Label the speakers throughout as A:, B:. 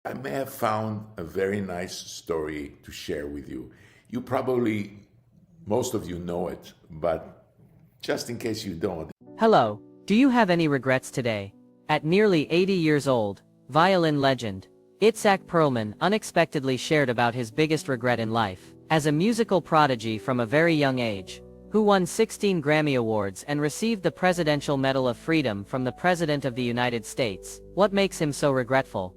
A: I may have found a very nice story to share with you. You probably, most of you know it, but just in case you don't.
B: Hello, do you have any regrets today? At nearly 80 years old, violin legend Itzhak Perlman unexpectedly shared about his biggest regret in life. As a musical prodigy from a very young age, who won 16 Grammy Awards and received the Presidential Medal of Freedom from the President of the United States, what makes him so regretful?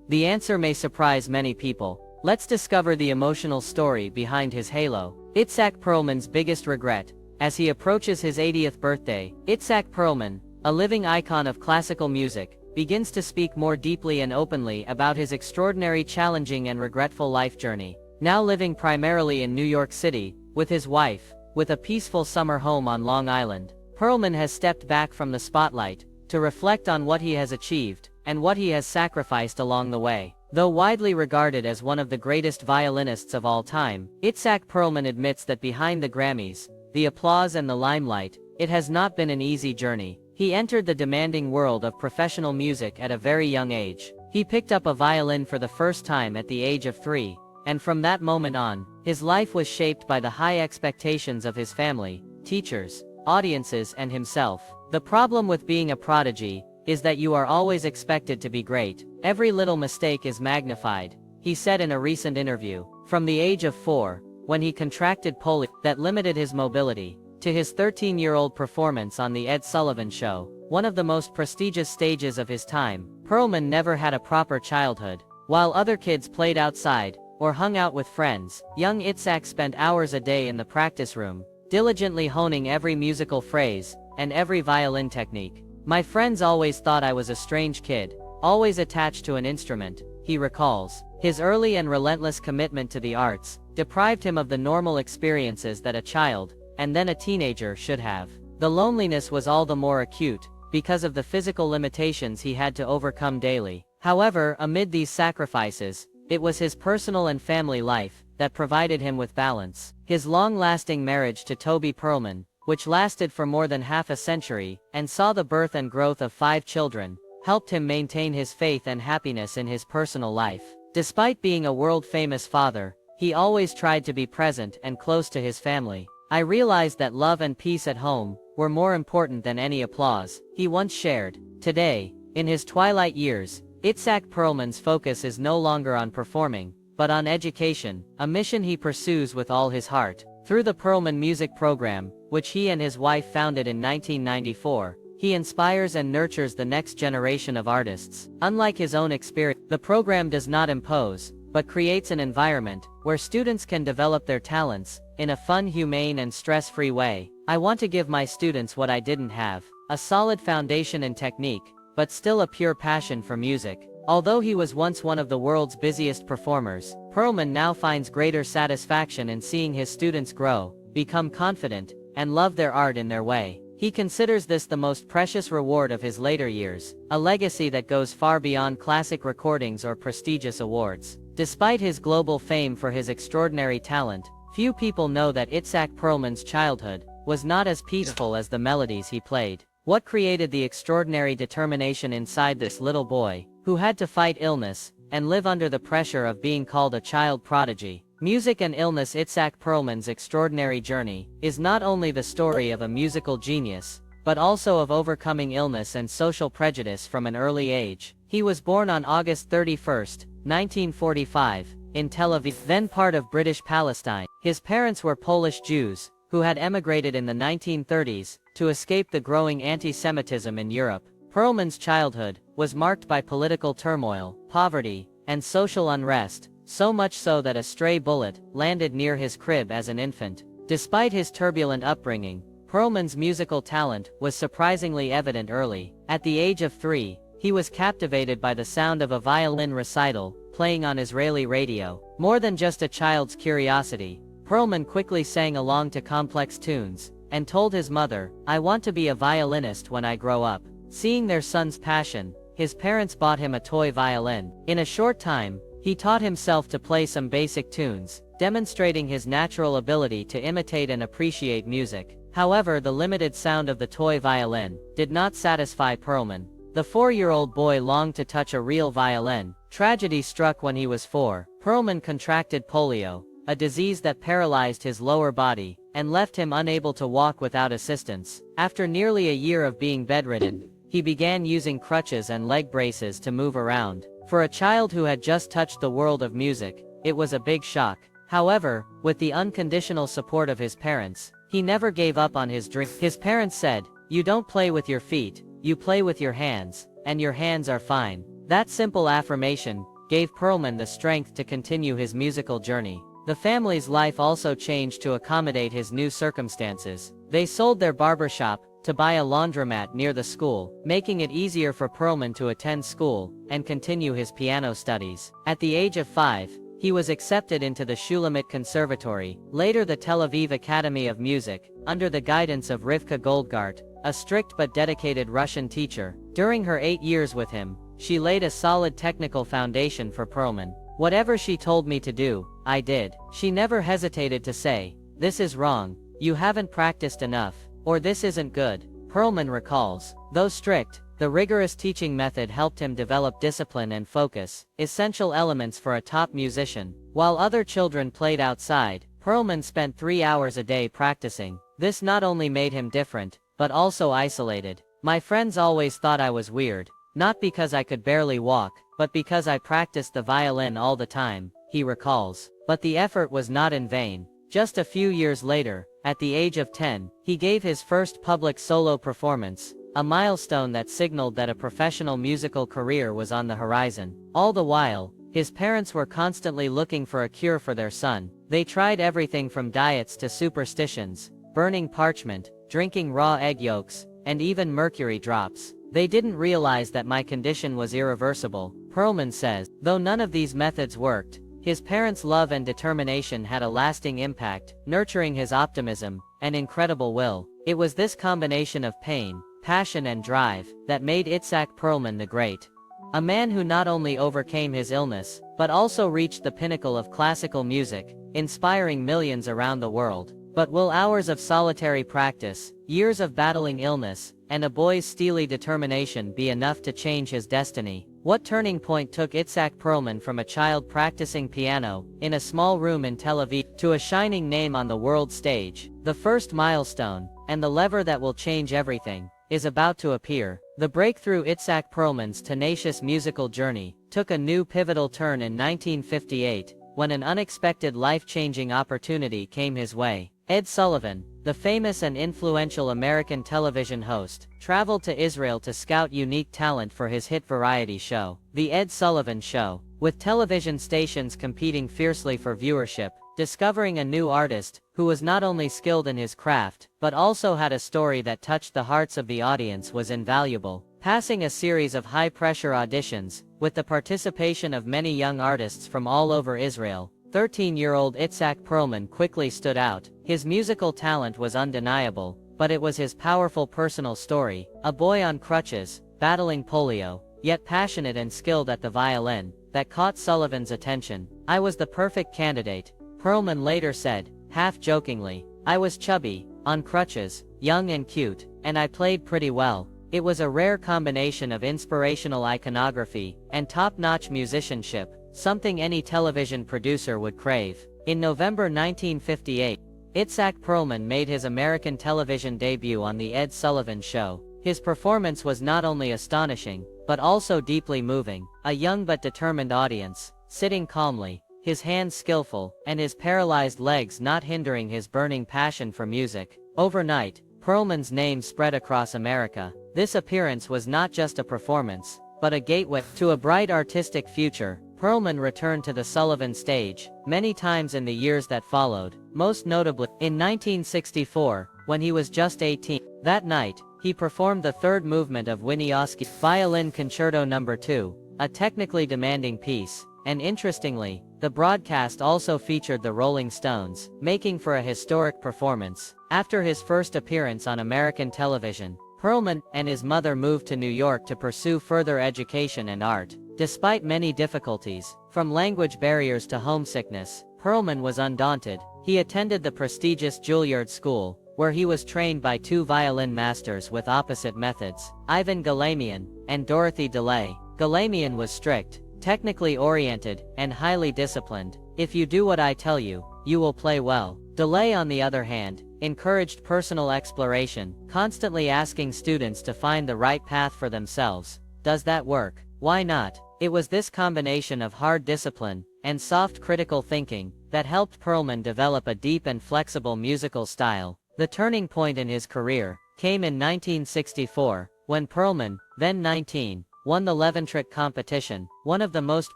B: The answer may surprise many people. Let's discover the emotional story behind his halo. Itzhak Perlman's biggest regret. As he approaches his 80th birthday, Itzhak Perlman, a living icon of classical music, begins to speak more deeply and openly about his extraordinary, challenging and regretful life journey. Now living primarily in New York City, with his wife, with a peaceful summer home on Long Island, Perlman has stepped back from the spotlight, to reflect on what he has achieved, and what he has sacrificed along the way. Though widely regarded as one of the greatest violinists of all time, Itzhak Perlman admits that behind the Grammys, the applause and the limelight, it has not been an easy journey. He entered the demanding world of professional music at a very young age. He picked up a violin for the first time at the age of 3, and from that moment on, his life was shaped by the high expectations of his family, teachers, audiences and himself. The problem with being a prodigy is that you are always expected to be great. Every little mistake is magnified, he said in a recent interview. From the age of 4, when he contracted polio that limited his mobility, to his 13-year-old performance on The Ed Sullivan Show, one of the most prestigious stages of his time, Perlman never had a proper childhood. While other kids played outside, or hung out with friends, young Itzhak spent hours a day in the practice room, diligently honing every musical phrase, and every violin technique. My friends always thought I was a strange kid, always attached to an instrument, he recalls. His early and relentless commitment to the arts deprived him of the normal experiences that a child, and then a teenager, should have. The loneliness was all the more acute, because of the physical limitations he had to overcome daily. However, amid these sacrifices, it was his personal and family life that provided him with balance. His long-lasting marriage to Toby Perlman, which lasted for more than half a century, and saw the birth and growth of 5 children, helped him maintain his faith and happiness in his personal life. Despite being a world-famous father, he always tried to be present and close to his family. I realized that love and peace at home were more important than any applause, he once shared. Today, in his twilight years, Itzhak Perlman's focus is no longer on performing, but on education, a mission he pursues with all his heart. Through the Perlman Music Program, which he and his wife founded in 1994, he inspires and nurtures the next generation of artists. Unlike his own experience, the program does not impose, but creates an environment where students can develop their talents in a fun, humane and stress-free way. I want to give my students what I didn't have, a solid foundation in technique, but still a pure passion for music. Although he was once one of the world's busiest performers, Perlman now finds greater satisfaction in seeing his students grow, become confident, and love their art in their way. He considers this the most precious reward of his later years, a legacy that goes far beyond classic recordings or prestigious awards. Despite his global fame for his extraordinary talent, few people know that Itzhak Perlman's childhood was not as peaceful as the melodies he played. What created the extraordinary determination inside this little boy, who had to fight illness, and live under the pressure of being called a child prodigy? Music and illness. Itzhak Perlman's extraordinary journey is not only the story of a musical genius, but also of overcoming illness and social prejudice from an early age. He was born on August 31, 1945, in Tel Aviv, then part of British Palestine. His parents were Polish Jews, who had emigrated in the 1930s, to escape the growing anti-Semitism in Europe. Perlman's childhood was marked by political turmoil, poverty, and social unrest, so much so that a stray bullet landed near his crib as an infant. Despite his turbulent upbringing, Perlman's musical talent was surprisingly evident early. At the age of 3, he was captivated by the sound of a violin recital, playing on Israeli radio. More than just a child's curiosity, Perlman quickly sang along to complex tunes, and told his mother, "I want to be a violinist when I grow up." Seeing their son's passion, his parents bought him a toy violin. In a short time, he taught himself to play some basic tunes, demonstrating his natural ability to imitate and appreciate music. However, the limited sound of the toy violin did not satisfy Perlman. The 4-year-old boy longed to touch a real violin. Tragedy struck when he was 4. Perlman contracted polio, a disease that paralyzed his lower body, and left him unable to walk without assistance. After nearly a year of being bedridden, he began using crutches and leg braces to move around. For a child who had just touched the world of music, it was a big shock. However, with the unconditional support of his parents, he never gave up on his dream. His parents said, "You don't play with your feet, you play with your hands, and your hands are fine." That simple affirmation gave Perlman the strength to continue his musical journey. The family's life also changed to accommodate his new circumstances. They sold their barbershop to buy a laundromat near the school, making it easier for Perlman to attend school and continue his piano studies. At the age of 5, he was accepted into the Shulamit Conservatory, later the Tel Aviv Academy of Music, under the guidance of Rivka Goldgart, a strict but dedicated Russian teacher. During her 8 years with him, she laid a solid technical foundation for Perlman. "Whatever she told me to do, I did." She never hesitated to say, "This is wrong, you haven't practiced enough," or "This isn't good." Perlman recalls, though strict, the rigorous teaching method helped him develop discipline and focus, essential elements for a top musician. While other children played outside, Perlman spent 3 hours a day practicing. This not only made him different, but also isolated. "My friends always thought I was weird, not because I could barely walk, but because I practiced the violin all the time," he recalls. But the effort was not in vain. Just a few years later, at the age of 10, he gave his first public solo performance, a milestone that signaled that a professional musical career was on the horizon. All the while, his parents were constantly looking for a cure for their son. They tried everything from diets to superstitions, burning parchment, drinking raw egg yolks, and even mercury drops. "They didn't realize that my condition was irreversible," Perlman says. Though none of these methods worked, his parents' love and determination had a lasting impact, nurturing his optimism and incredible will. It was this combination of pain, passion and drive that made Itzhak Perlman the Great. A man who not only overcame his illness, but also reached the pinnacle of classical music, inspiring millions around the world. But will hours of solitary practice, years of battling illness, and a boy's steely determination be enough to change his destiny? What turning point took Itzhak Perlman from a child practicing piano in a small room in Tel Aviv to a shining name on the world stage? The first milestone, and the lever that will change everything, is about to appear. The breakthrough Itzhak Perlman's tenacious musical journey took a new pivotal turn in 1958, when an unexpected life-changing opportunity came his way. Ed Sullivan, the famous and influential American television host, traveled to Israel to scout unique talent for his hit variety show, The Ed Sullivan Show. With television stations competing fiercely for viewership, discovering a new artist, who was not only skilled in his craft, but also had a story that touched the hearts of the audience was invaluable. Passing a series of high-pressure auditions, with the participation of many young artists from all over Israel, 13-year-old Itzhak Perlman quickly stood out. His musical talent was undeniable, but it was his powerful personal story, a boy on crutches, battling polio, yet passionate and skilled at the violin, that caught Sullivan's attention. "I was the perfect candidate," Perlman later said, half-jokingly. "I was chubby, on crutches, young and cute, and I played pretty well." It was a rare combination of inspirational iconography and top-notch musicianship, something any television producer would crave. In November 1958, Itzhak Perlman made his American television debut on The Ed Sullivan Show. His performance was not only astonishing, but also deeply moving. A young but determined audience, sitting calmly, his hands skillful, and his paralyzed legs not hindering his burning passion for music. Overnight, Perlman's name spread across America. This appearance was not just a performance, but a gateway to a bright artistic future. Perlman returned to the Sullivan stage many times in the years that followed, most notably in 1964, when he was just 18. That night, he performed the third movement of Wieniawski's Violin Concerto No. 2, a technically demanding piece, and interestingly, the broadcast also featured the Rolling Stones, making for a historic performance. After his first appearance on American television, Perlman and his mother moved to New York to pursue further education and art. Despite many difficulties, from language barriers to homesickness, Perlman was undaunted. He attended the prestigious Juilliard School, where he was trained by two violin masters with opposite methods, Ivan Galamian and Dorothy DeLay. Galamian was strict, technically oriented, and highly disciplined. If you do what I tell you, you will play well. Delay, on the other hand, encouraged personal exploration, constantly asking students to find the right path for themselves. Does that work? Why not? It was this combination of hard discipline and soft critical thinking that helped Perlman develop a deep and flexible musical style. The turning point in his career came in 1964, when Perlman, then 19, won the Leventric competition, one of the most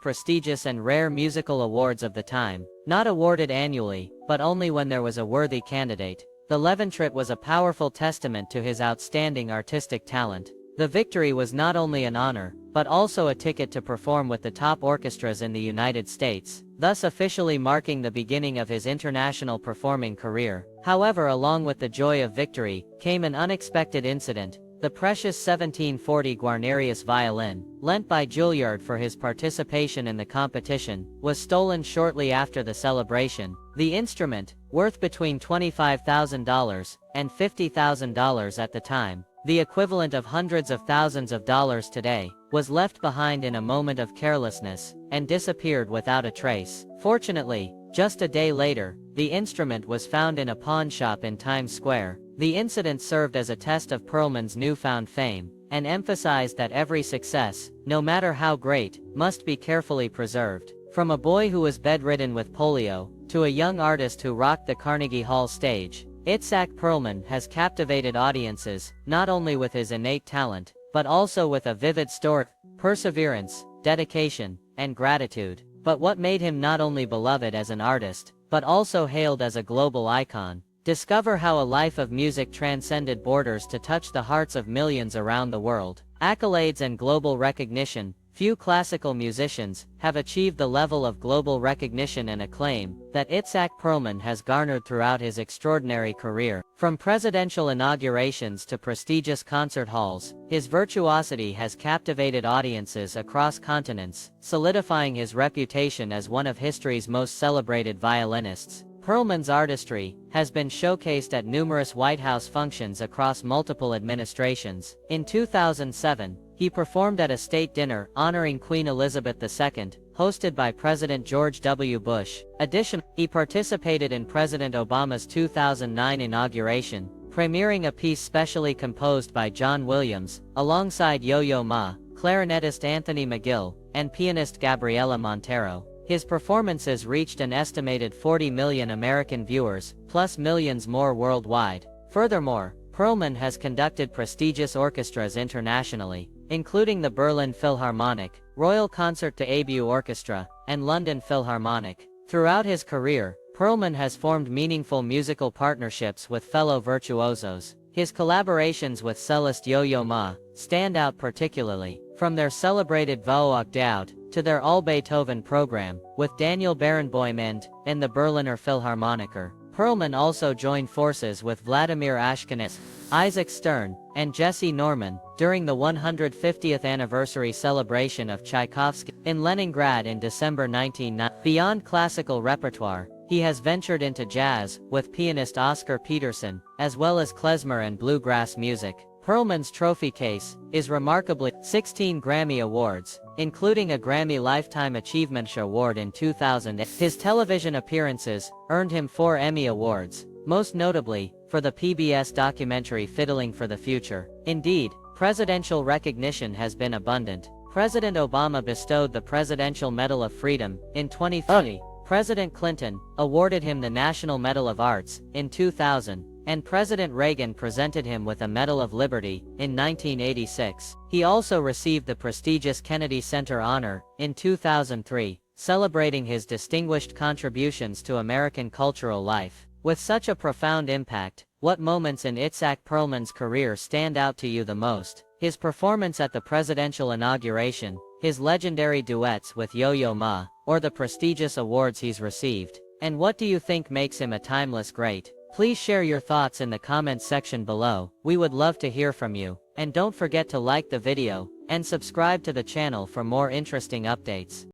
B: prestigious and rare musical awards of the time. Not awarded annually, but only when there was a worthy candidate. The Leventric was a powerful testament to his outstanding artistic talent. The victory was not only an honor, but also a ticket to perform with the top orchestras in the United States, thus officially marking the beginning of his international performing career. However, along with the joy of victory, came an unexpected incident. The precious 1740 Guarnerius violin, lent by Juilliard for his participation in the competition, was stolen shortly after the celebration. The instrument, worth between $25,000 and $50,000 at the time, the equivalent of hundreds of thousands of dollars today, was left behind in a moment of carelessness, and disappeared without a trace. Fortunately, just a day later, the instrument was found in a pawn shop in Times Square. The incident served as a test of Perlman's newfound fame, and emphasized that every success, no matter how great, must be carefully preserved. From a boy who was bedridden with polio, to a young artist who rocked the Carnegie Hall stage, Itzhak Perlman has captivated audiences, not only with his innate talent, but also with a vivid story, perseverance, dedication, and gratitude. But what made him not only beloved as an artist, but also hailed as a global icon? Discover how a life of music transcended borders to touch the hearts of millions around the world. Accolades and global recognition. Few classical musicians have achieved the level of global recognition and acclaim that Itzhak Perlman has garnered throughout his extraordinary career. From presidential inaugurations to prestigious concert halls, his virtuosity has captivated audiences across continents, solidifying his reputation as one of history's most celebrated violinists. Perlman's artistry has been showcased at numerous White House functions across multiple administrations. In 2007, he performed at a state dinner honoring Queen Elizabeth II, hosted by President George W. Bush. Additionally, he participated in President Obama's 2009 inauguration, premiering a piece specially composed by John Williams, alongside Yo-Yo Ma, clarinetist Anthony McGill, and pianist Gabriela Montero. His performances reached an estimated 40 million American viewers, plus millions more worldwide. Furthermore, Perlman has conducted prestigious orchestras internationally, including the Berlin Philharmonic, Royal Concert d'Abu Orchestra, and London Philharmonic. Throughout his career, Perlman has formed meaningful musical partnerships with fellow virtuosos. His collaborations with cellist Yo-Yo Ma stand out particularly, from their celebrated Vauoctave to their All Beethoven program, with Daniel Barenboim and the Berliner Philharmoniker. Perlman also joined forces with Vladimir Ashkenazy, Isaac Stern, and Jesse Norman during the 150th anniversary celebration of Tchaikovsky in Leningrad in December 1990. Beyond classical repertoire, he has ventured into jazz with pianist Oscar Peterson, as well as klezmer and bluegrass music. Perlman's trophy case is remarkably 16 Grammy Awards, including a Grammy Lifetime Achievement Award in 2008. His television appearances earned him 4 Emmy Awards, most notably for the PBS documentary Fiddling for the Future. Indeed, presidential recognition has been abundant. President Obama bestowed the Presidential Medal of Freedom in 2030. President Clinton awarded him the National Medal of Arts in 2000. And President Reagan presented him with a Medal of Liberty in 1986. He also received the prestigious Kennedy Center honor in 2003, celebrating his distinguished contributions to American cultural life. With such a profound impact, what moments in Itzhak Perlman's career stand out to you the most? His performance at the presidential inauguration, his legendary duets with Yo-Yo Ma, or the prestigious awards he's received? And what do you think makes him a timeless great? Please share your thoughts in the comments section below. We would love to hear from you. And don't forget to like the video, and subscribe to the channel for more interesting updates.